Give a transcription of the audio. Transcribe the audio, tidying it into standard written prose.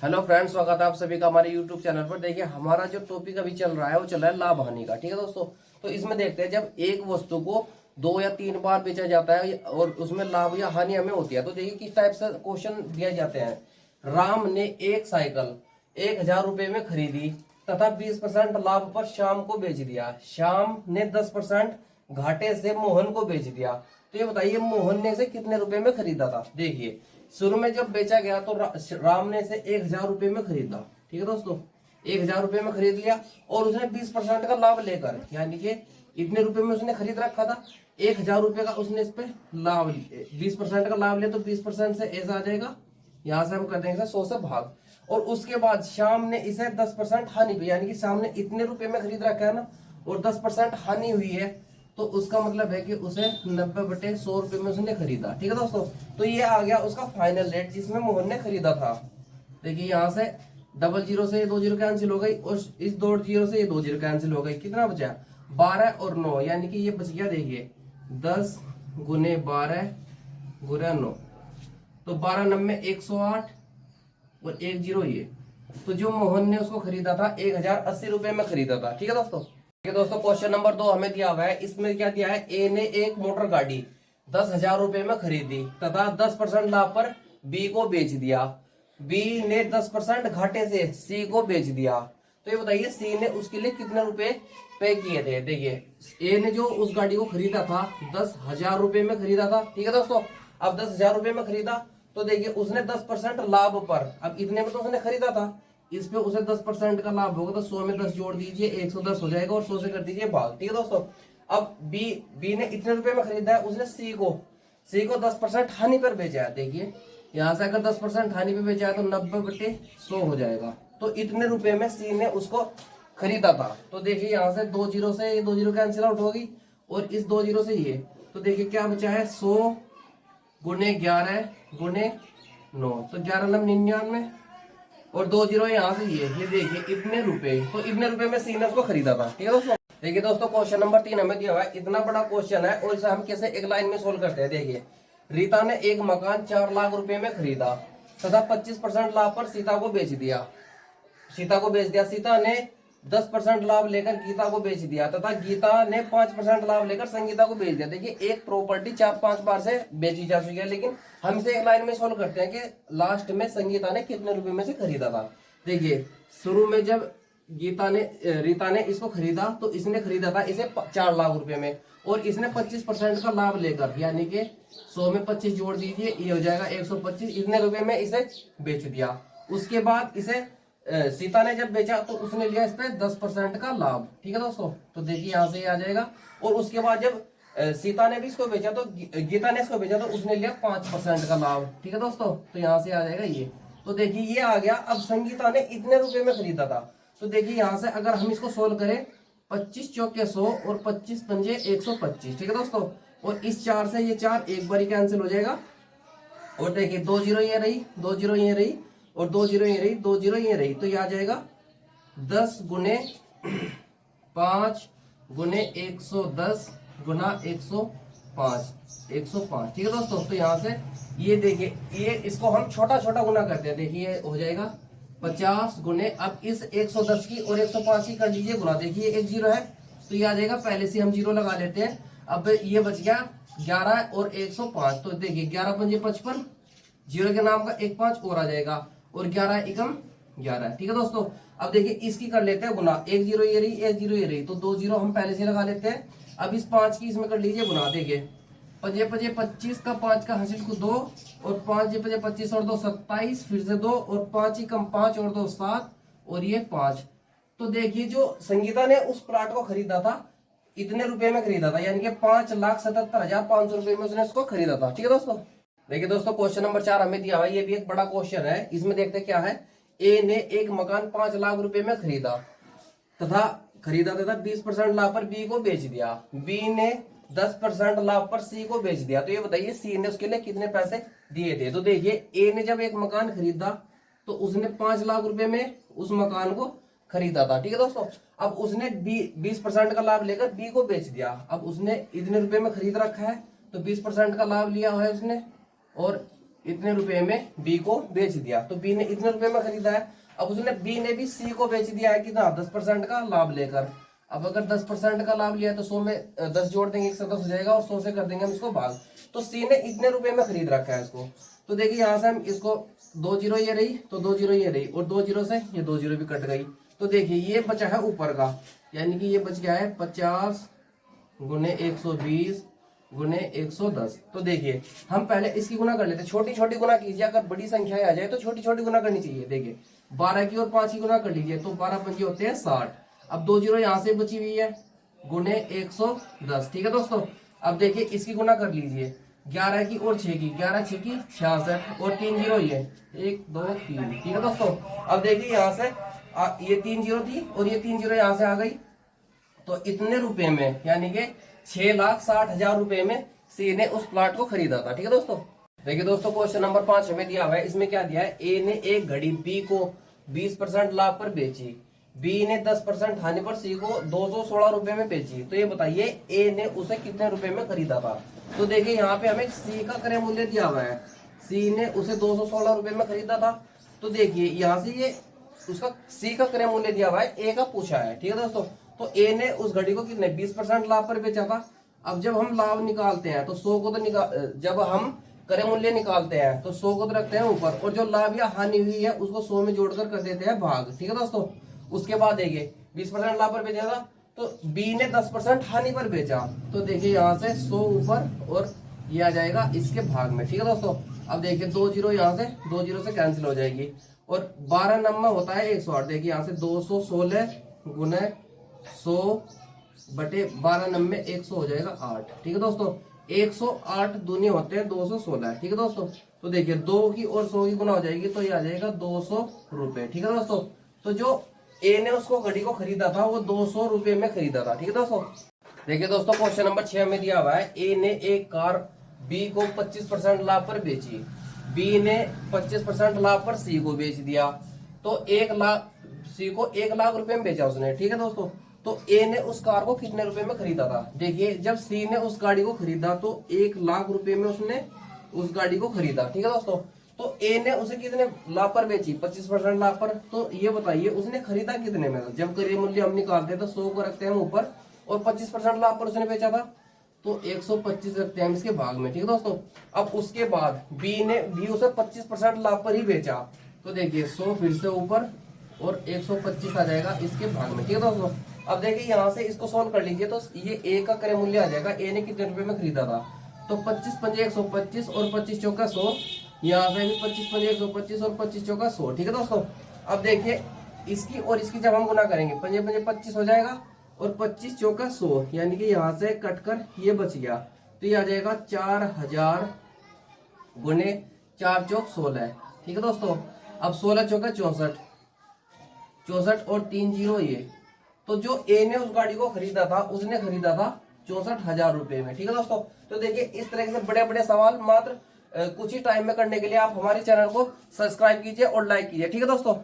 Hello friends, स्वागत है आप सभी का हमारे यूट्यूब चैनल पर। देखिए, हमारा जो टॉपिक अभी चल रहा है वो चल रहा है लाभ हानि का। ठीक है दोस्तों, तो इसमें देखते हैं जब एक वस्तु को 2 या 3 बार बेचा जाता है और उसमें लाभ या हानि हमें होती है, तो देखिए किस टाइप से क्वेश्चन दिए जाते हैं। राम ने एक साइकिल 1,000 रुपए में खरीदी तथा 20% लाभ पर श्याम को बेच दिया। श्याम ने 10% घाटे से मोहन को बेच दिया। तो ये बताइए, मोहन ने इसे कितने रुपए में खरीदा था। देखिए, शुरू में जब बेचा गया तो राम ने इसे 1,000 रुपए में खरीदा। ठीक है दोस्तों, 1,000 रुपए में खरीद लिया और उसने 20% का लाभ लेकर, यानी कि इतने रुपए में उसने खरीद रखा था, 1,000 रुपए का उसने इस पे लाभ 20% का लाभ लिया, तो 20% से ऐसा आ जाएगा, यहां से हम कर देंगे 100 से भाग। और उसके बाद शाम ने इसे 10% हानि पे, यानी कि शाम ने इतने रुपए में खरीद रखा है ना, और 10% हानि हुई है, तो उसका मतलब है कि उसे 90/100 में उसने खरीदा। ठीक है दोस्तों, तो ये आ गया उसका फाइनल रेट जिसमें मोहन ने खरीदा था। देखिए, यहाँ से 00 से ये 2 जीरो कैंसिल हो गई और इस 2 जीरो से ये 2 जीरो कैंसिल हो गई। कितना बचा? 12 और 9, यानी कि ये बच गया। देखिए, 10 गुने 12 गुना 9, तो 12 9 108 और 1 जीरो ये। तो जो मोहन ने उसको खरीदा था 1,080 रुपए में खरीदा था। ठीक है दोस्तों। ठीक है दोस्तों, क्वेश्चन नंबर 2 हमें दिया हुआ है। इसमें क्या दिया है? ए ने एक मोटर गाड़ी 10,000 रुपए में खरीदी तथा 10% लाभ पर बी को बेच दिया। बी ने 10% घाटे से सी को बेच दिया। तो ये बताइए, सी ने उसके लिए कितने रुपए पे किए थे। देखिए, ए ने जो उस गाड़ी को खरीदा था 10,000 रुपए में खरीदा था। ठीक है दोस्तों, अब 10,000 रुपए में खरीदा, तो देखिए उसने 10% लाभ पर, अब इतने में तो उसने खरीदा था, इस पे उसे 10% का लाभ होगा, तो 100 में 10 जोड़ दीजिए, 110 हो जाएगा और 100 से कर दीजिए भाग। ठीक है दोस्तों, अब बी ने इतने रुपए में खरीदा है, उसने सी को 10% हानि पर बेचा है। देखिए, यहां से अगर 10% हानि पे बेचा है तो 90/100 हो जाएगा। तो इतने रुपए में सी ने उसको खरीदा था। तो देखिए, यहाँ से 2 जीरो से ये 2 जीरो कैंसिल आउट होगी और इस 2 जीरो से ये, तो देखिए क्या बचा है? 100 गुने 11 गुने 9, तो 11 9 99 और 2 जीरो यहाँ से ये देखिए इतने रुपए, तो इतने रुपए में सी ने उसको खरीदा था। ठीक है दोस्तों। देखिए दोस्तों, क्वेश्चन नंबर 3 हमें दिया हुआ है। इतना बड़ा क्वेश्चन है और इसे हम कैसे एक लाइन में सोल्व करते हैं। देखिए, रीता ने एक मकान 4 लाख रुपए में खरीदा तथा 25% लाभ पर सीता को बेच दिया। सीता ने 10% लाभ लेकर गीता को बेच दिया तथा गीता ने 5% लाभ लेकर संगीता को बेच दिया। देखिए, एक प्रॉपर्टी 4-5 बार से बेची जा चुकी है, लेकिन हम इसे एक लाइन में सोल्व करते हैं कि लास्ट में संगीता ने कितने रुपए में से खरीदा था। देखिए, शुरू में जब रीता ने इसको खरीदा तो इसने खरीदा था इसे 4 लाख रुपए में, और इसने 25% का लाभ लेकर, यानी कि 100 में 25 जोड़ दीजिए, ये हो जाएगा 125, इतने रुपए में इसे बेच दिया। उसके बाद इसे सीता ने जब बेचा तो उसने लिया इस पे 10% का लाभ। ठीक है दोस्तों, तो देखिए यहाँ से आ जाएगा। और उसके बाद जब सीता ने भी इसको बेचा तो गीता ने इसको बेचा तो उसने लिया 5% का लाभ। ठीक है दोस्तों, तो यहाँ से आ जाएगा ये। तो देखिए ये आ गया। अब संगीता ने इतने रुपए में खरीदा था, तो देखिए यहाँ से अगर हम इसको सोल्व करें, 25 चौके 100 और 25 पंजे 125। ठीक है दोस्तों, और इस 4 से ये 4 एक बार ही कैंसिल हो जाएगा। और देखिए 2 जीरो ये रही, 2 जीरो ये रही और 2 जीरो ये रही, 2 जीरो ये रही, तो ये आ जाएगा 10 गुने 5 गुने 110 गुना 105 105। ठीक है दोस्तों, तो यहाँ से ये देखिए, ये इसको हम छोटा छोटा गुना करते हैं। देखिए हो जाएगा 50 गुने, अब इस 110 की और 105 की कर लीजिए गुना। देखिए एक जीरो है तो ये आ जाएगा, पहले से हम जीरो लगा लेते हैं। अब ये बच गया 11 और 105, तो देखिए 11 पंजे 55, जीरो के नाम का 1 5 और आ जाएगा, और 11 एकम 11। ठीक है दोस्तों, अब देखिए इसकी कर लेते हैं गुना। 1 जीरो ये रही, 1 जीरो ये रही, तो 2 जीरो हम पहले से लगा लेते हैं। अब इस 5 की इसमें कर लीजिए गुना। देखिए पंजे पंजे 25 का 5 का हासिल को 2 और 5 पंजे 25 और 2 27, फिर से 2 और 5 ही कम 5 और 2 7 और ये 5। तो देखिए जो संगीता ने उस प्लाट को खरीदा था इतने रुपए में खरीदा था, यानी कि 5,77,500 रुपए में उसने इसको खरीदा था। ठीक है दोस्तों। देखिए दोस्तों, क्वेश्चन नंबर 4 हमें दिया हुआ है। ये भी एक बड़ा क्वेश्चन है। इसमें देखते हैं क्या है। ए ने एक मकान 5 लाख रुपए में खरीदा तथा 20% लाभ पर बी को बेच दिया। बी ने 10% लाभ पर सी को बेच दिया। तो ये बताइए सी ने उसके लिए कितने पैसे दिए थे। तो देखिए, ए ने जब एक मकान खरीदा तो उसने 5 लाख रुपए में उस मकान को खरीदा था। ठीक है दोस्तों, अब उसने 20% का लाभ लेकर बी को बेच दिया। अब उसने इतने रुपए में खरीद रखा है तो 20% का लाभ लिया हुआ है उसने, और इतने रुपए में बी को बेच दिया, तो बी ने इतने रुपए में खरीदा है। अब उसने बी ने भी सी को बेच दिया है कितना, 10% का लाभ लेकर। अब अगर 10% का लाभ लिया तो 100 में 10 जोड़ देंगे, 110 हो जाएगा, और 100 से कर देंगे हम इसको भाग। तो सी ने इतने रुपए में खरीद रखा है इसको। तो देखिए यहाँ से हम इसको 2 जीरो ये रही, तो 2 जीरो ये रही, और 2 जीरो से ये 2 जीरो भी कट गई। तो देखिए ये बचा है ऊपर का, यानी कि ये बच गया है 50 गुने 120 गुने 110। तो देखिए हम पहले इसकी गुना कर लेते, छोटी छोटी गुना कीजिए, अगर बड़ी संख्या आ जाए तो छोटी छोटी गुना करनी चाहिए। देखिए 12 की और 5 की गुना कर लीजिए, तो 12 पंजे होते हैं 60। अब 2 जीरो यहाँ से बची हुई है, गुने 110। ठीक है दोस्तों, अब देखिए इसकी गुना कर लीजिए, 11 की और 6 की, 11 6 की 66, और 3 जीरो ये 1 2 3। ठीक है दोस्तों, अब देखिए यहाँ से ये 3 जीरो थी और ये 3 जीरो यहाँ से आ गई, तो इतने रुपए में यानी कि 6,60,000 रुपए में सी ने उस प्लाट को खरीदा था। ठीक है दोस्तों, देखिए दोस्तों क्वेश्चन नंबर 5 हमें दिया हुआ है। इसमें क्या दिया है, ए ने एक घड़ी बी को 20% लाभ पर बेची, बी ने 10% हानि पर सी को 216 रुपए में बेची। तो ये बताइए ए ने उसे कितने रुपए में खरीदा था। तो देखिए यहाँ पे हमें सी का क्रय मूल्य दिया हुआ है, सी ने उसे 216 रुपए में खरीदा था। तो देखिए यहाँ से ये उसका सी का क्रय मूल्य दिया हुआ है, ए का पूछा है। ठीक है दोस्तों, तो ए ने उस घड़ी को कितने 20% लाभ पर बेचा था। अब जब हम लाभ निकालते हैं तो 100 को तो जब हम क्रय मूल्य निकालते हैं तो 100 को तो रखते हैं ऊपर, और जो लाभ या हानि हुई है उसको 100 में जोड़कर कर देते हैं भाग। ठीक है दोस्तों, उसके बाद देखिए 20% लाभ पर बेचा था, तो बी ने 10% हानि पर बेचा। तो देखिए यहाँ से 100 ऊपर और ये आ जाएगा इसके भाग में। ठीक है दोस्तों, अब देखिए 2 जीरो यहाँ से 2 जीरो से कैंसिल हो जाएगी, और 12 नंबर होता है 108। देखिए यहाँ से 216 गुने 100 बटे 12 नंबर 100 हो जाएगा 8। ठीक है दोस्तों, 108 दूनी होते हैं 216। ठीक है दोस्तों, तो देखिए 2 की और 100 की गुना हो जाएगी, तो ये आ जाएगा 200 रुपए। ठीक है दोस्तों, तो जो ए ने उसको घड़ी को खरीदा था वो 200 रुपए में खरीदा था। ठीक है दोस्तों, देखिए दोस्तों क्वेश्चन नंबर 6 में दिया हुआ है, ए ने एक कार बी को 25% लाभ पर बेची, बी ने 25% लाभ पर सी को बेच दिया। तो 1 लाख सी को 1 लाख रुपए में बेचा उसने। ठीक है दोस्तों, तो ए ने उस कार को कितने रुपए में खरीदा था। देखिए जब सी ने उस गाड़ी को खरीदा तो 1 लाख रुपए में उसने उस गाड़ी को खरीदा। ठीक है दोस्तों, तो ए ने उसे कितने लाभ पर बेची, 25% लाभ पर। तो ये बताइए उसने खरीदा कितने में। जब क्रय मूल्य हम निकालते हैं तो 100 को रखते हैं हम ऊपर, और 25% लाभ पर उसने बेचा था, तो 125 रखते हैं हम इसके भाग में। ठीक है दोस्तों, अब उसके बाद बी ने भी उसे 25% लाभ पर ही बेचा, तो देखिए 100 फिर से ऊपर और 125 आ जाएगा इसके भाग में। ठीक है दोस्तों, अब देखिए यहाँ से इसको सोल्व कर लीजिए, तो ये ए का क्रय मूल्य आ जाएगा, ए ने कितने रुपए में खरीदा था। तो 25 पंजे 125 और 25 चौका 100, यहाँ पे भी 25 पंजे 125 और 25 चौका 100। ठीक है दोस्तों, अब देखिए इसकी और इसकी जब हम गुना करेंगे, पंजे पंजे 25 हो जाएगा, और 25 चौका 100, यानी कि यहाँ से कटकर ये बच गया, तो ये आ जाएगा 4000 गुने 4 चौक 16। ठीक है दोस्तों, अब 16 चौका 64, 64 और 3 जीरो ये, तो जो ए ने उस गाड़ी को खरीदा था उसने खरीदा था 64,000 रुपए में। ठीक है दोस्तों, तो देखिए इस तरह से बड़े बड़े सवाल मात्र कुछ ही टाइम में करने के लिए आप हमारे चैनल को सब्सक्राइब कीजिए और लाइक कीजिए। ठीक है दोस्तों।